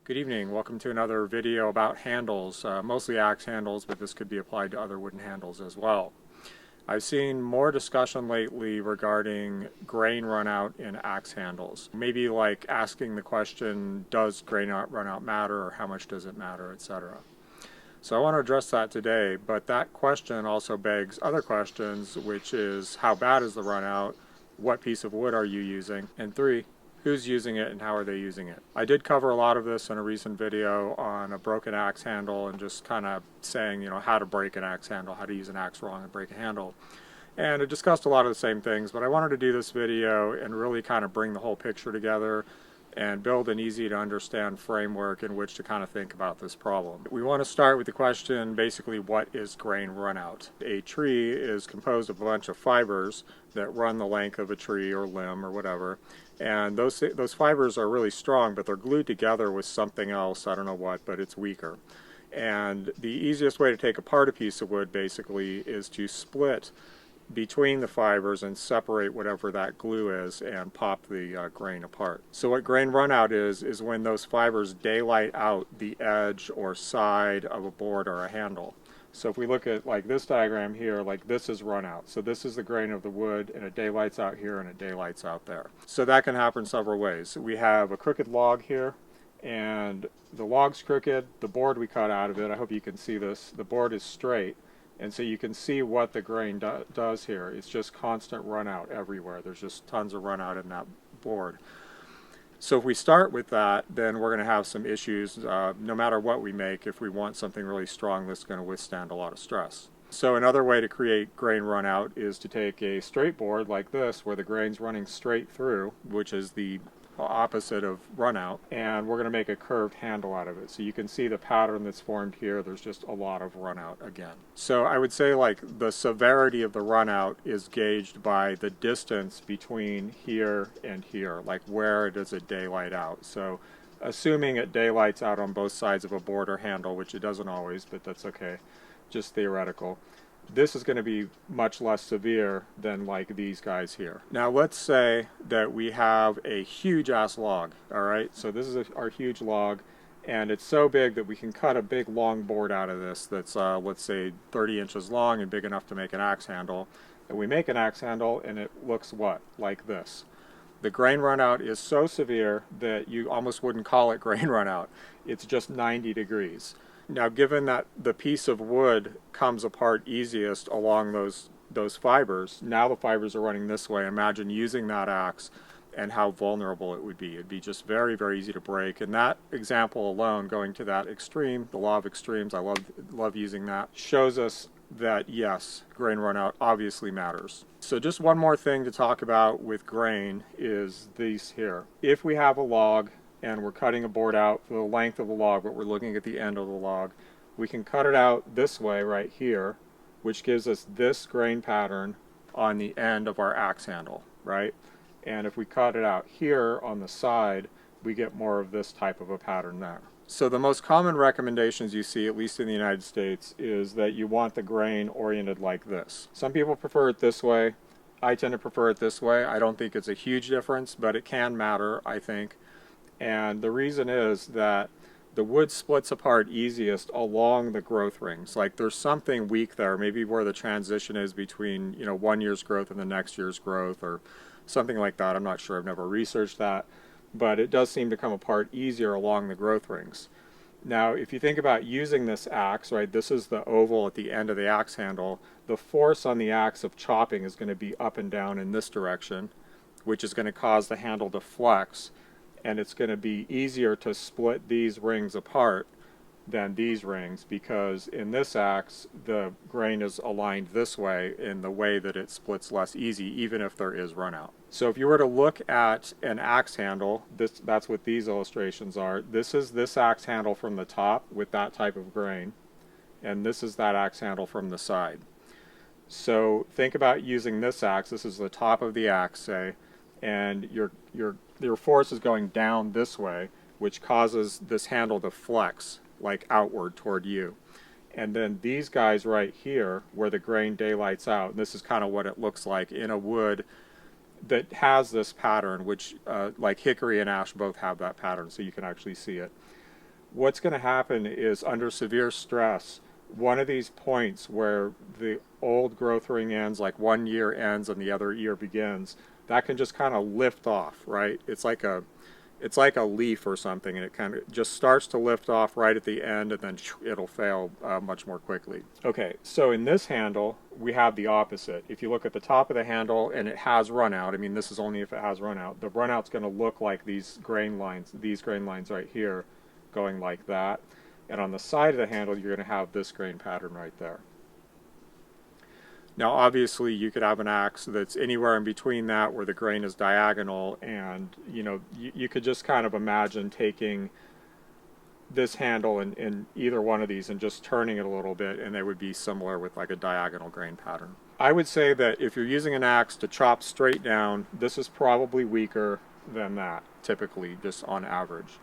Good evening. Welcome to another video about handles, mostly axe handles, but this could be applied to other wooden handles as well. I've seen more discussion lately regarding grain runout in axe handles. Maybe like asking the question, does grain runout matter, or how much does it matter, etc. So I want to address that today, but that question also begs other questions, which is how bad is the runout, what piece of wood are you using, and three, who's using it and how are they using it. I did cover a lot of this in a recent video on a broken axe handle and just kind of saying, how to break an axe handle, how to use an axe wrong and break a handle. And it discussed a lot of the same things, but I wanted to do this video and really kind of bring the whole picture together and build an easy to understand framework in which to kind of think about this problem. We want to start with the question, basically, what is grain runout? A tree is composed of a bunch of fibers that run the length of a tree or limb or whatever, and those fibers are really strong, but they're glued together with something else, I don't know what, but it's weaker. And the easiest way to take apart a piece of wood basically is to split between the fibers and separate whatever that glue is and pop the grain apart. So what grain runout is when those fibers daylight out the edge or side of a board or a handle. So if we look at like this diagram here, like this is runout. So this is the grain of the wood and it daylights out here and it daylights out there. So that can happen several ways. We have a crooked log here and the log's crooked, the board we cut out of it, I hope you can see this, the board is straight. And so you can see what the grain does here. It's just constant runout everywhere. There's just tons of runout in that board. So if we start with that, then we're going to have some issues no matter what we make. If we want something really strong that's going to withstand a lot of stress. So another way to create grain runout is to take a straight board like this where the grain's running straight through, which is the opposite of runout, and we're going to make a curved handle out of it. So you can see the pattern that's formed here. There's just a lot of runout again. So I would say like the severity of the runout is gauged by the distance between here and here, like where does it daylight out. So assuming it daylights out on both sides of a board or handle, which it doesn't always, but that's okay, just theoretical. This is going to be much less severe than like these guys here. Now let's say that we have a huge ass log, alright? So this is our huge log, and it's so big that we can cut a big long board out of this that's let's say 30 inches long and big enough to make an axe handle. And we make an axe handle and it looks what? Like this. The grain runout is so severe that you almost wouldn't call it grain runout. It's just 90 degrees. Now, given that the piece of wood comes apart easiest along those fibers, now the fibers are running this way. Imagine using that axe and how vulnerable it would be. It'd be just very, very easy to break. And that example alone, going to that extreme, the law of extremes, I love using that, shows us that yes, grain runout obviously matters. So just one more thing to talk about with grain is these here. If we have a log and we're cutting a board out for the length of the log, but we're looking at the end of the log, we can cut it out this way right here, which gives us this grain pattern on the end of our axe handle, right? And if we cut it out here on the side, we get more of this type of a pattern there. So the most common recommendations you see, at least in the United States, is that you want the grain oriented like this. Some people prefer it this way. I tend to prefer it this way. I don't think it's a huge difference, but it can matter, I think. And the reason is that the wood splits apart easiest along the growth rings. Like there's something weak there, maybe where the transition is between, 1 year's growth and the next year's growth or something like that. I'm not sure, I've never researched that, but it does seem to come apart easier along the growth rings. Now, if you think about using this axe, right, this is the oval at the end of the axe handle, the force on the axe of chopping is going to be up and down in this direction, which is going to cause the handle to flex. And it's going to be easier to split these rings apart than these rings because in this axe the grain is aligned this way in the way that it splits less easy even if there is runout. So if you were to look at an axe handle, that's what these illustrations are. This is this axe handle from the top with that type of grain, and this is that axe handle from the side. So think about using this axe. This is the top of the axe, say, and your force is going down this way, which causes this handle to flex like outward toward you. And then these guys right here, where the grain daylights out, and this is kind of what it looks like in a wood that has this pattern, which like hickory and ash both have that pattern, so you can actually see it. what's going to happen is under severe stress, one of these points where the old growth ring ends, like 1 year ends and the other year begins, that can just kind of lift off, right? It's like a leaf or something, and it kind of just starts to lift off right at the end, and then it'll fail much more quickly. Okay, so in this handle, we have the opposite. If you look at the top of the handle and it has runout, I mean, this is only if it has runout, the runout's going to look like these grain lines right here, going like that. And on the side of the handle, you're going to have this grain pattern right there. Now, obviously, you could have an axe that's anywhere in between that where the grain is diagonal, and you could just kind of imagine taking this handle in either one of these and just turning it a little bit, and they would be similar with like a diagonal grain pattern. I would say that if you're using an axe to chop straight down, this is probably weaker than that, typically, just on average.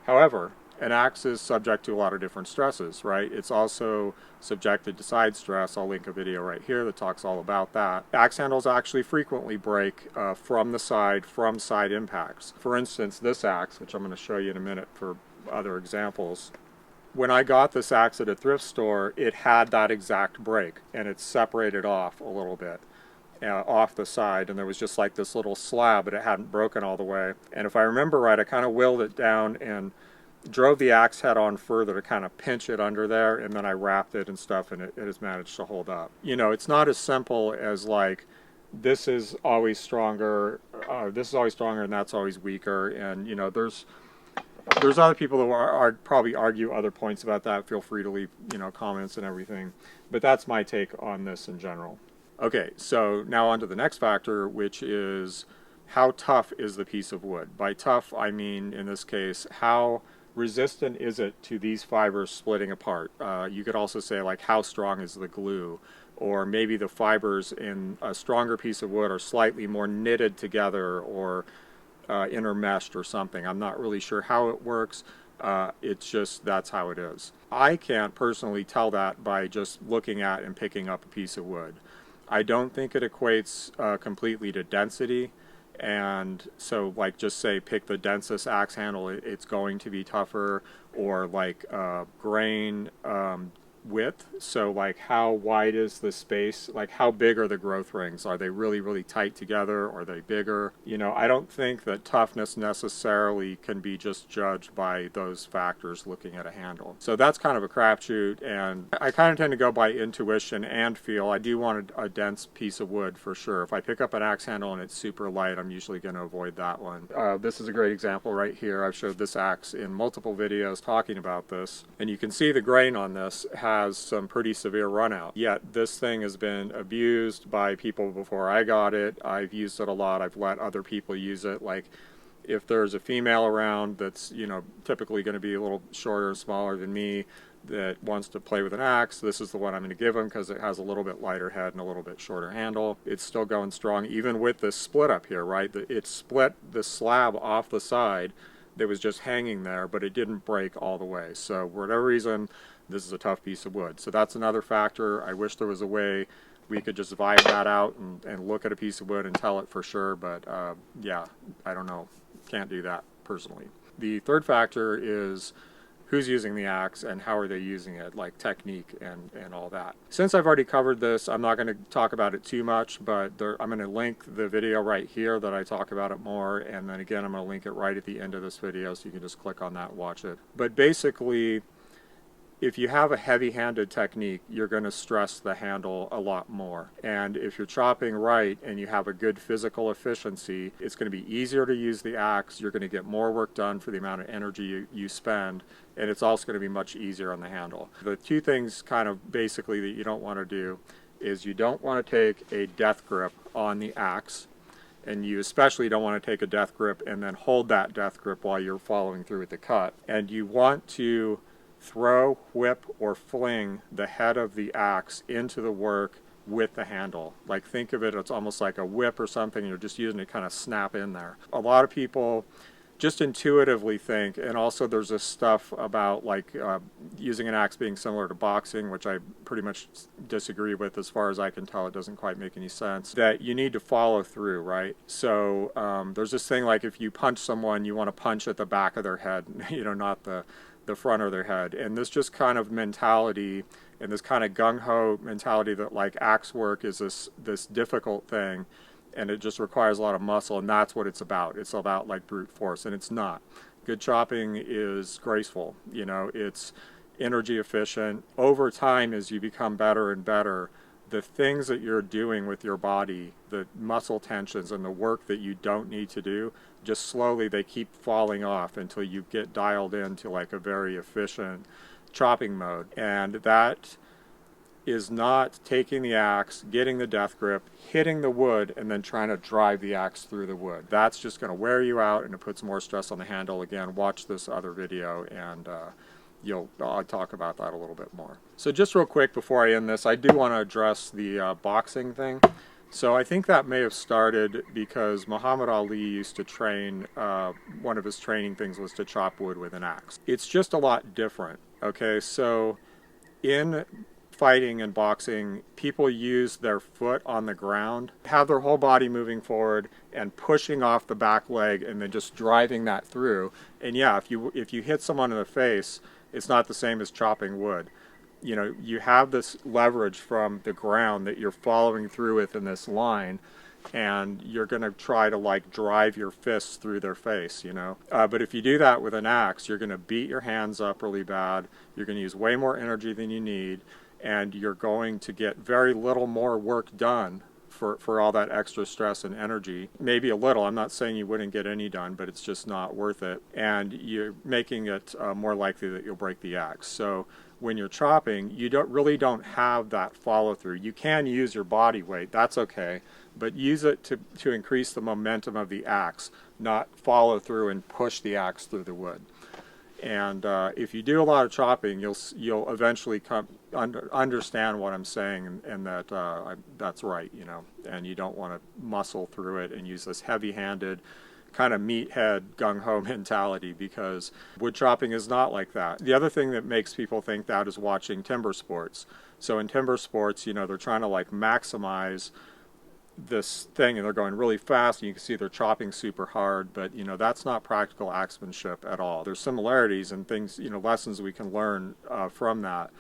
However, an axe is subject to a lot of different stresses, right? It's also subjected to side stress. I'll link a video right here that talks all about that. Axe handles actually frequently break from side impacts. For instance, this axe, which I'm going to show you in a minute for other examples. When I got this axe at a thrift store, it had that exact break, and it's separated off a little bit. Off the side, and there was just like this little slab, but it hadn't broken all the way. And if I remember right, I kind of willed it down and drove the axe head on further to kind of pinch it under there, and then I wrapped it and stuff, and it has managed to hold up. It's not as simple as like this is always stronger, and that's always weaker. And there's other people who are probably argue other points about that. Feel free to leave comments and everything, but that's my take on this in general. Okay, so now on to the next factor, which is how tough is the piece of wood. By tough, I mean in this case how resistant is it to these fibers splitting apart. You could also say like how strong is the glue, or maybe the fibers in a stronger piece of wood are slightly more knitted together or intermeshed or something. I'm not really sure how it works. It's just that's how it is. I can't personally tell that by just looking at and picking up a piece of wood. I don't think it equates completely to density. And so like just say pick the densest axe handle, it's going to be tougher, or like grain width. So like how wide is the space, like how big are the growth rings? Are they really, really tight together? Or are they bigger? I don't think that toughness necessarily can be just judged by those factors looking at a handle. So that's kind of a crapshoot, and I kind of tend to go by intuition and feel. I do want a dense piece of wood for sure. If I pick up an axe handle and it's super light, I'm usually going to avoid that one. This is a great example right here. I've showed this axe in multiple videos talking about this, and you can see the grain on this has some pretty severe runout. Yet this thing has been abused by people before I got it. I've used it a lot. I've let other people use it. Like if there's a female around that's typically going to be a little shorter and smaller than me that wants to play with an axe, this is the one I'm going to give them because it has a little bit lighter head and a little bit shorter handle. It's still going strong even with this split up here, right? It split the slab off the side that was just hanging there, but it didn't break all the way. So for whatever reason, this is a tough piece of wood. So that's another factor. I wish there was a way we could just vibe that out and look at a piece of wood and tell it for sure, but yeah, I don't know. Can't do that personally. The third factor is who's using the axe and how are they using it, like technique and all that. Since I've already covered this, I'm not going to talk about it too much, but I'm going to link the video right here that I talk about it more, and then again I'm going to link it right at the end of this video so you can just click on that and watch it. But basically, if you have a heavy-handed technique, you're going to stress the handle a lot more. And if you're chopping right and you have a good physical efficiency, it's going to be easier to use the axe. You're going to get more work done for the amount of energy you spend, and it's also going to be much easier on the handle. The two things kind of basically that you don't want to do is you don't want to take a death grip on the axe, and you especially don't want to take a death grip and then hold that death grip while you're following through with the cut. And you want to throw, whip, or fling the head of the axe into the work with the handle. Like think of it, it's almost like a whip or something. You're just using it to kind of snap in there. A lot of people just intuitively think, and also there's this stuff about like using an axe being similar to boxing, which I pretty much disagree with as far as I can tell. It doesn't quite make any sense, that you need to follow through, right? So there's this thing like if you punch someone, you want to punch at the back of their head, not the the front of their head. And this just kind of mentality and this kind of gung-ho mentality that like axe work is this difficult thing and it just requires a lot of muscle, and that's what it's about. It's about like brute force, and it's not. Good chopping is graceful, you know, it's energy efficient. Over time, as you become better and better, the things that you're doing with your body, the muscle tensions and the work that you don't need to do, just slowly they keep falling off until you get dialed into like a very efficient chopping mode. And that is not taking the axe, getting the death grip, hitting the wood, and then trying to drive the axe through the wood. That's just going to wear you out, and it puts more stress on the handle. Again, watch this other video, and I'll talk about that a little bit more. So just real quick before I end this, I do want to address the boxing thing. So I think that may have started because Muhammad Ali used to train, one of his training things was to chop wood with an axe. It's just a lot different, okay? So in fighting and boxing, people use their foot on the ground, have their whole body moving forward and pushing off the back leg and then just driving that through. And yeah, if you hit someone in the face, it's not the same as chopping wood. You know, you have this leverage from the ground that you're following through with in this line, and you're going to try to like drive your fists through their face, you know. But if you do that with an axe, you're going to beat your hands up really bad. You're going to use way more energy than you need, and you're going to get very little more work done for all that extra stress and energy. Maybe a little. I'm not saying you wouldn't get any done, but it's just not worth it. And you're making it more likely that you'll break the axe. So when you're chopping, you really don't have that follow through. You can use your body weight, that's okay, but use it to increase the momentum of the axe, not follow through and push the axe through the wood. And if you do a lot of chopping, you'll eventually understand what I'm saying, and that that's right, you know. And you don't want to muscle through it and use this heavy-handed kind of meathead gung-ho mentality, because wood chopping is not like that. The other thing that makes people think that is watching timber sports. So in timber sports, you know, they're trying to like maximize this thing and they're going really fast, and you can see they're chopping super hard, but you know, that's not practical axemanship at all. There's similarities and things, you know, lessons we can learn from that,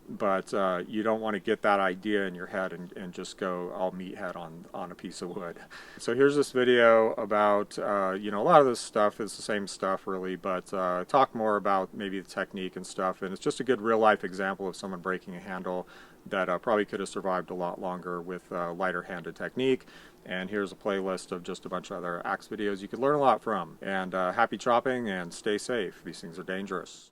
but you don't want to get that idea in your head and just go all meathead on a piece of wood. So here's this video about, you know, a lot of this stuff is the same stuff really, but talk more about maybe the technique and stuff, and it's just a good real life example of someone breaking a handle that probably could have survived a lot longer with lighter handed technique. And here's a playlist of just a bunch of other axe videos you could learn a lot from. And happy chopping and stay safe. These things are dangerous.